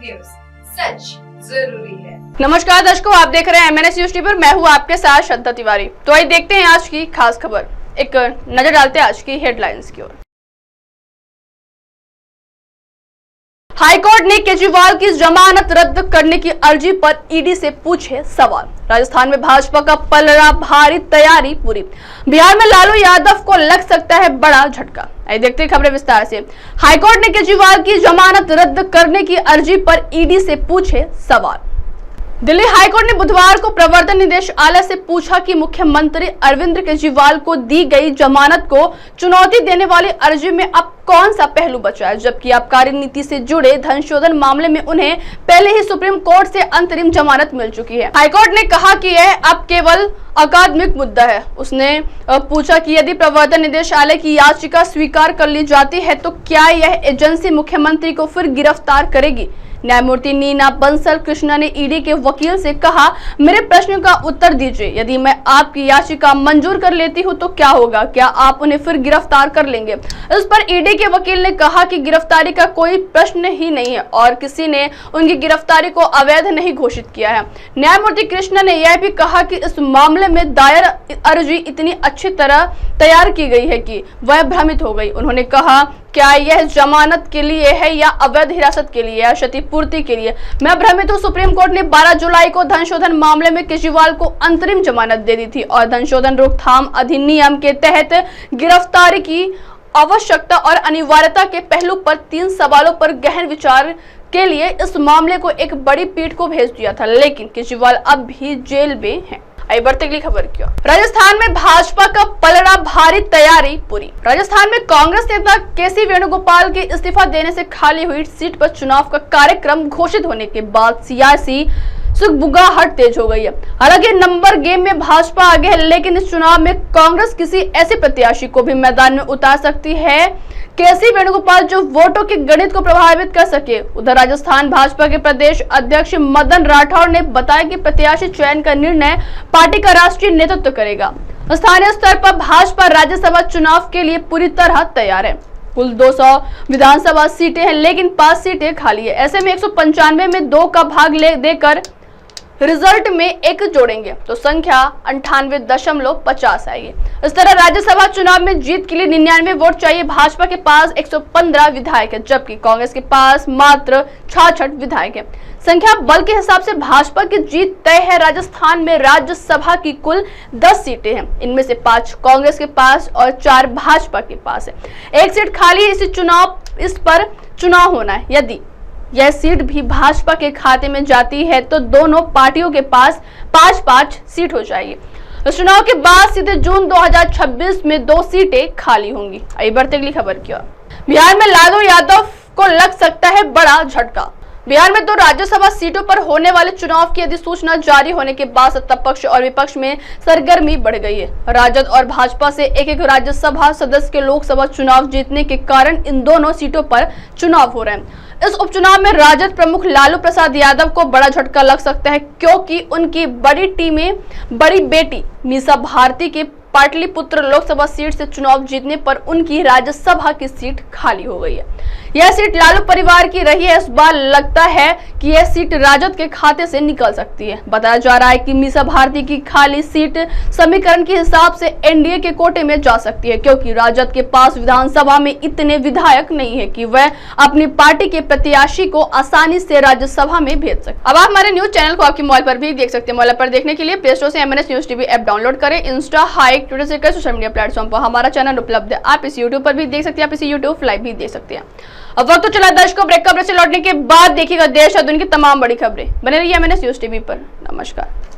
News, सच जरूरी है। नमस्कार दर्शकों, आप देख रहे हैं MNS न्यूज टीवी पर। मैं हूं आपके साथ श्रद्धा तिवारी। तो आइए देखते हैं आज की खास खबर। एक नजर डालते हैं आज की हेडलाइंस की ओर। हाईकोर्ट ने केजरीवाल की जमानत रद्द करने की अर्जी पर ईडी से पूछे सवाल। राजस्थान में भाजपा का पलड़ा भारी, तैयारी पूरी। बिहार में लालू यादव को लग सकता है बड़ा झटका। आइए देखते हैं खबरें विस्तार से। हाईकोर्ट ने केजरीवाल की जमानत रद्द करने की अर्जी पर ईडी से पूछे सवाल। दिल्ली हाईकोर्ट ने बुधवार को प्रवर्तन निदेशालय से पूछा कि मुख्यमंत्री अरविंद केजरीवाल को दी गई जमानत को चुनौती देने वाली अर्जी में अब कौन सा पहलू बचा है, जबकि आबकारी नीति से जुड़े धन शोधन मामले में उन्हें पहले ही सुप्रीम कोर्ट से अंतरिम जमानत मिल चुकी है। हाईकोर्ट ने कहा कि यह अब केवल अकादमिक मुद्दा है। उसने पूछा कि यदि प्रवर्तन निदेशालय की याचिका स्वीकार कर ली जाती है तो क्या यह एजेंसी मुख्यमंत्री को फिर गिरफ्तार करेगी। न्यायमूर्ति नीना बंसल कृष्णा ने ईडी के वकील से कहा, मेरे प्रश्न का उत्तर दीजिए। यदि मैं आपकी याचिका मंजूर कर लेती हूं तो क्या होगा, क्या आप उन्हें फिर गिरफ्तार कर लेंगे। इस पर ईडी के वकील ने कहा कि गिरफ्तारी का कोई प्रश्न ही नहीं है और किसी ने उनकी गिरफ्तारी को अवैध नहीं घोषित किया है। न्यायमूर्ति कृष्णा ने यह भी कहा कि इस मामले में दायर अर्जी इतनी अच्छी तरह तैयार की गई है कि वह भ्रमित हो गई। उन्होंने कहा, क्या यह जमानत के लिए है या अवैध हिरासत के लिए या क्षतिपूर्ति के लिए। मैं भ्रमित हूँ। सुप्रीम कोर्ट ने 12 जुलाई को धन शोधन मामले में केजरीवाल को अंतरिम जमानत दे दी थी और धन शोधन रोकथाम अधिनियम के तहत गिरफ्तारी की आवश्यकता और अनिवार्यता के पहलू पर 3 सवालों पर गहन विचार के लिए इस मामले को एक बड़ी पीठ को भेज दिया था, लेकिन केजरीवाल अब भी जेल में है। आई बढ़ते अगली खबर की ओर। राजस्थान में भाजपा का पलड़ा भारी, तैयारी पूरी। राजस्थान में कांग्रेस नेता केसी वेणुगोपाल के इस्तीफा देने से खाली हुई सीट पर चुनाव का कार्यक्रम घोषित होने के बाद सियासी सुगबुगाहट तेज हो गई है। हालांकि नंबर गेम में भाजपा आगे है, लेकिन इस चुनाव में कांग्रेस किसी ऐसे प्रत्याशी को भी मैदान में उतार सकती है, केसी वेणुगोपाल, जो वोटों के गणित को प्रभावित कर सके। उधर राजस्थान भाजपा के प्रदेश अध्यक्ष मदन राठौड़ ने बताया कि प्रत्याशी चयन का निर्णय पार्टी का राष्ट्रीय नेतृत्व करेगा। स्थानीय स्तर पर भाजपा राज्यसभा चुनाव के लिए पूरी तरह तैयार है। कुल 200 विधानसभा सीटें हैं, लेकिन 5 सीटें खाली है। ऐसे में 195 में 2 का भाग देकर रिजल्ट में 1 जोड़ेंगे तो संख्या 98.50 आएगी। इस तरह राज्यसभा चुनाव में जीत के लिए 99 वोट चाहिए। भाजपा के पास 115 विधायक है, जबकि कांग्रेस के पास मात्र 66 विधायक है। संख्या बल के हिसाब से भाजपा की जीत तय है। राजस्थान में राज्यसभा की कुल 10 सीटें हैं, इनमें से 5 कांग्रेस के पास और 4 भाजपा के पास है। 1 सीट खाली है। इस पर चुनाव होना है। यदि यह सीट भी भाजपा के खाते में जाती है तो दोनों पार्टियों के पास 5-5 सीट हो जाएगी। इस चुनाव के बाद सीधे जून 2026 में 2 सीटें खाली होंगी। आइए बढ़ते अगली खबर की ओर। बिहार में लालू यादव को लग सकता है बड़ा झटका। बिहार में 2 राज्यसभा सीटों पर होने वाले चुनाव की अधिसूचना जारी होने के बाद सत्ता पक्ष और विपक्ष में सरगर्मी बढ़ गई है। राजद और भाजपा से एक राज्यसभा सदस्य के लोकसभा चुनाव जीतने के कारण इन दोनों सीटों पर चुनाव हो रहे हैं। इस उपचुनाव में राजद प्रमुख लालू प्रसाद यादव को बड़ा झटका लग सकता है, क्योंकि उनकी बड़ी बेटी मीसा भारती के पाटलिपुत्र लोकसभा सीट से चुनाव जीतने पर उनकी राज्यसभा की सीट खाली हो गई है। यह सीट लालू परिवार की रही है। इस बार लगता है कि यह सीट राजद के खाते से निकल सकती है। बताया जा रहा है कि मीसा भारती की खाली सीट समीकरण के हिसाब से एनडीए के कोटे में जा सकती है, क्योंकि राजद के पास विधानसभा में इतने विधायक नहीं है कि वह अपनी पार्टी के प्रत्याशी को आसानी से राज्यसभा में भेज सके। अब आप हमारे न्यूज चैनल को आपके मोबाइल पर भी देख सकते हैं। मोबाइल पर देखने के लिए प्ले स्टोर से MNS news TV app download करें। इंस्टा, हाइक, ट्विटर से सोशल मीडिया प्लेटफॉर्म पर हमारा चैनल उपलब्ध है। आप इस यूट्यूब पर भी देख सकते हैं, आप इसे यूट्यूब लाइव भी देख सकते हैं। अब वक्त तो चला दर्शकों ब्रेक। खबरें से लौटने के बाद देखिएगा देश और दुनिया की तमाम बड़ी खबरें। बने रहिए MNS न्यूज टीवी पर। नमस्कार।